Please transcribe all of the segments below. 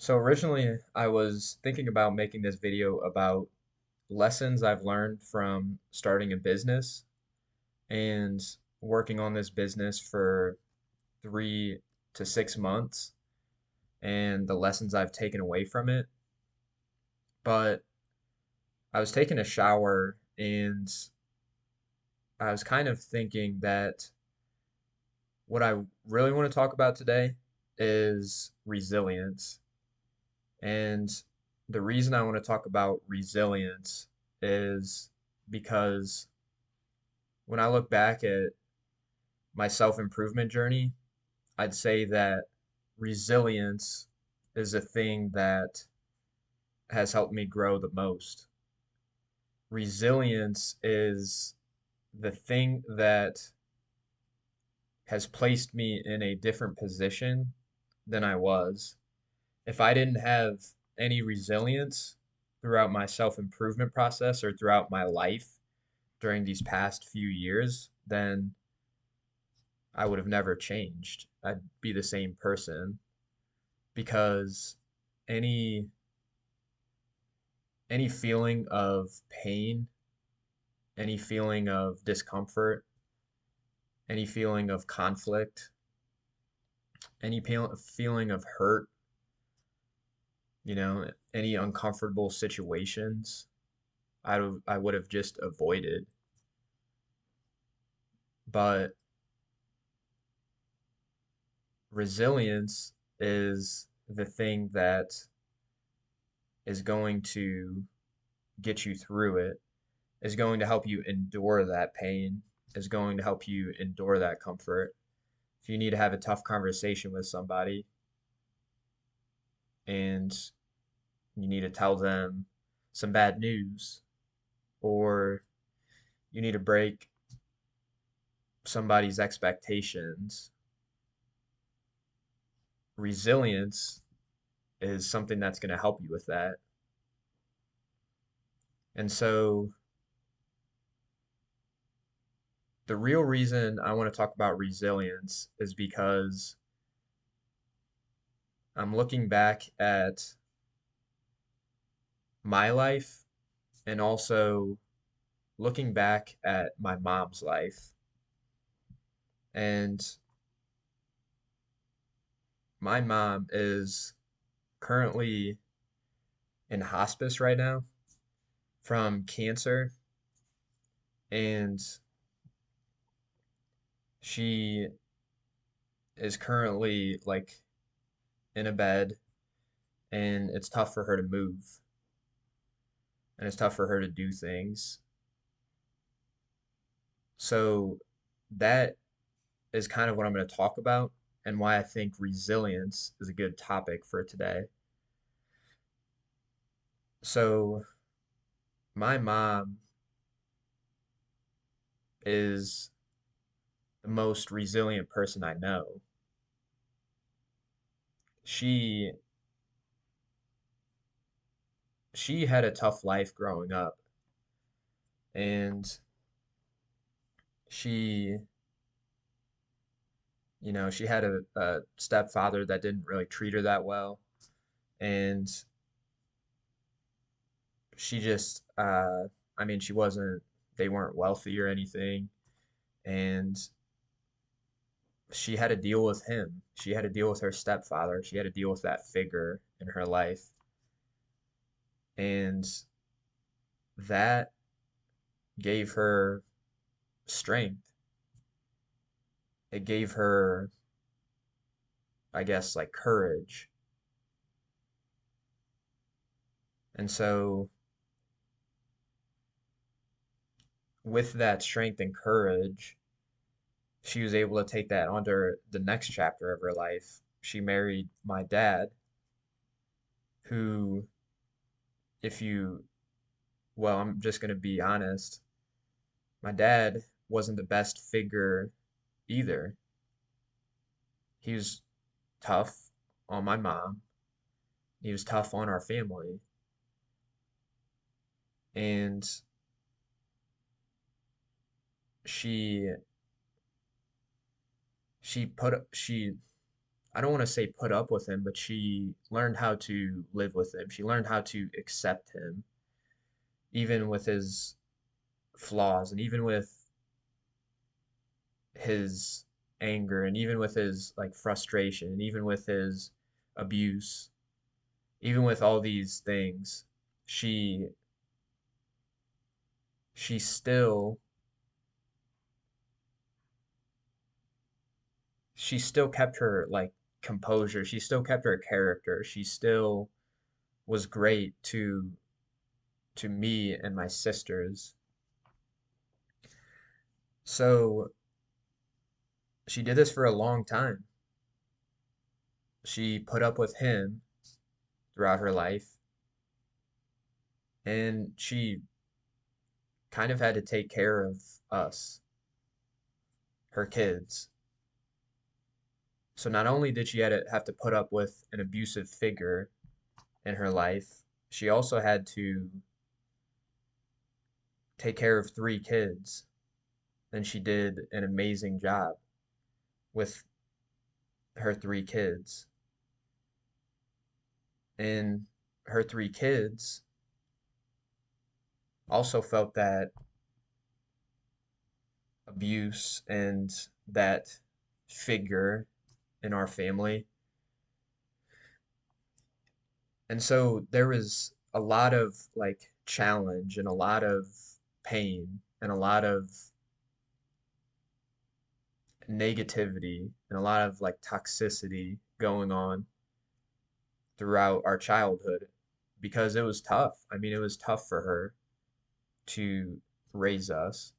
So originally, I was thinking about making this video about lessons I've learned from starting a business and working on this business for 3 to 6 months and the lessons I've taken away from it. But I was taking a shower and I was kind of thinking that what I really want to talk about today is resilience. And the reason I want to talk about resilience is because when I look back at my self-improvement journey, I'd say that resilience is a thing that has helped me grow the most. Resilience is the thing that has placed me in a different position than I was. If I didn't have any resilience throughout my self-improvement process or throughout my life during these past few years, then I would have never changed. I'd be the same person because any any feeling of pain, any feeling of discomfort, any feeling of conflict, any feeling of hurt, any uncomfortable situations, I would have just avoided. But resilience is the thing that is going to get you through it, is going to help you endure that pain, is going to help you endure that comfort. If you need to have a tough conversation with somebody and you need to tell them some bad news, or you need to break somebody's expectations, resilience is something that's going to help you with that. And so the real reason I want to talk about resilience is because I'm looking back at my life and also looking back at my mom's life. And my mom is currently in hospice right now from cancer, and she is currently like in a bed, and it's tough for her to move, and it's tough for her to do things. So that is kind of what I'm going to talk about and why I think resilience is a good topic for today. So my mom is the most resilient person I know. She she had a tough life growing up, and she she had a stepfather that didn't really treat her that well, and she just I mean, she wasn't they weren't wealthy or anything, and she had to deal with him. She had to deal with her stepfather. She had to deal with that figure in her life. And that gave her strength. It gave her, I guess, like courage. And so, with that strength and courage, she was able to take that onto the next chapter of her life. She married my dad, who, if you, well, I'm just going to be honest, my dad wasn't the best figure either. He was tough on my mom. He was tough on our family. And she she put she I don't want to say put up with him, but she learned how to live with him. She learned how to accept him, even with his flaws, and even with his anger, and even with his like frustration, and even with his abuse, even with all these things. She she still she still kept her like composure. She still kept her character. She still was great to me and my sisters. So she did this for a long time. She put up with him throughout her life, and she kind of had to take care of us, her kids. So not only did she have to put up with an abusive figure in her life, she also had to take care of three kids, and she did an amazing job with her three kids. And her three kids also felt that abuse and that figure in our family. And so there was a lot of like challenge and a lot of pain and a lot of negativity and a lot of like toxicity going on throughout our childhood because it was tough. I mean, it was tough for her to raise us,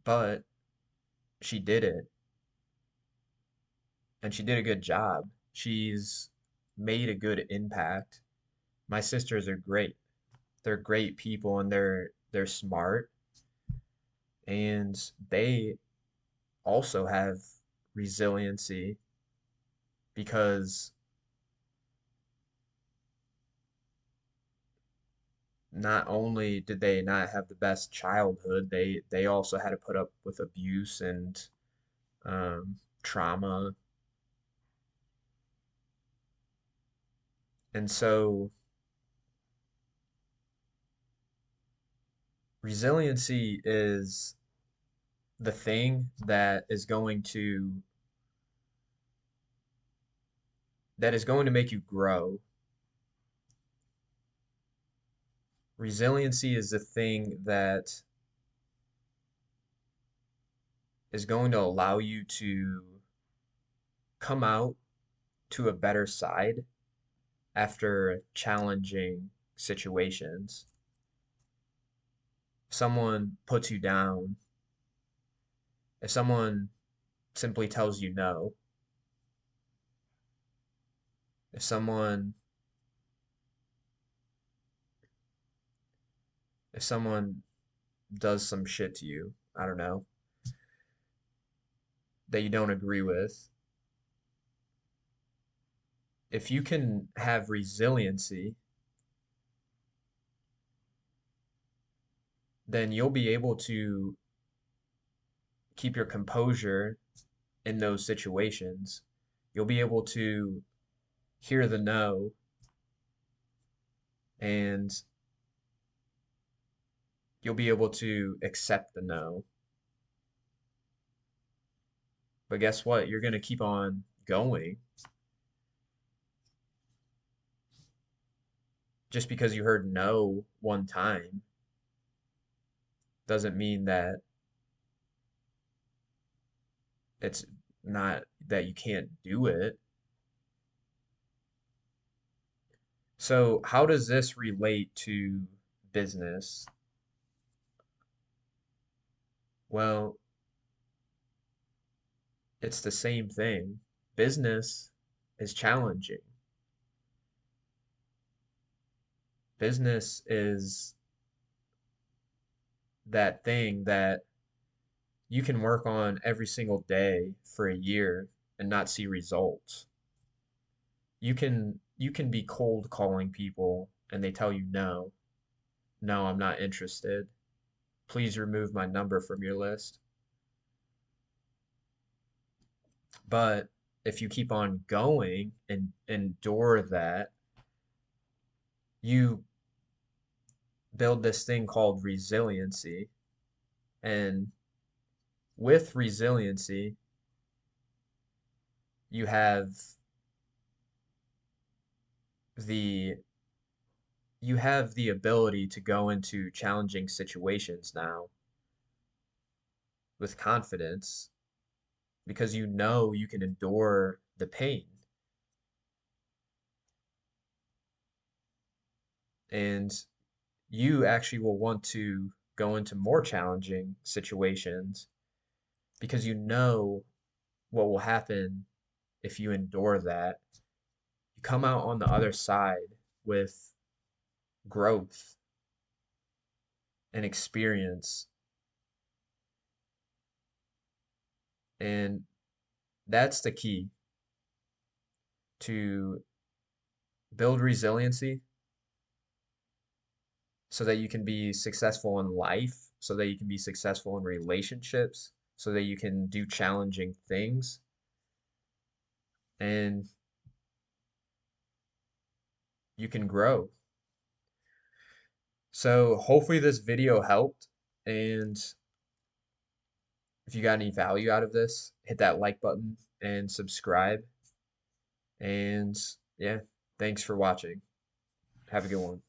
but she did it and she did a good job. She's made a good impact. My sisters are great. They're great people and they're smart and they also have resiliency because not only did they not have the best childhood, they also had to put up with abuse and trauma. And so resiliency is the thing that is going to make you grow. Resiliency is the thing that is going to allow you to come out to a better side after challenging situations. If someone puts you down, if someone simply tells you no, if someone does some shit to you, I don't know, that you don't agree with, if you can have resiliency, then you'll be able to keep your composure in those situations. You'll be able to hear the no and you'll be able to accept the no. But guess what? You're going to keep on going. Just because you heard no one time doesn't mean that it's not that you can't do it. So, how does this relate to business? Well, it's the same thing. Business is challenging. Business is that thing that you can work on every single day for a year and not see results. You can be cold calling people and they tell you no, no, I'm not interested. Please remove my number from your list. But if you keep on going and endure that, you build this thing called resiliency. And with resiliency, you have the you have the ability to go into challenging situations now with confidence because you know you can endure the pain and you actually will want to go into more challenging situations because you know what will happen if you endure that. You come out on the other side with growth and experience, and that's the key to build resiliency so that you can be successful in life, so that you can be successful in relationships, so that you can do challenging things, and you can grow. So hopefully this video helped, and if you got any value out of this, hit that like button and subscribe. And yeah, thanks for watching. Have a good one.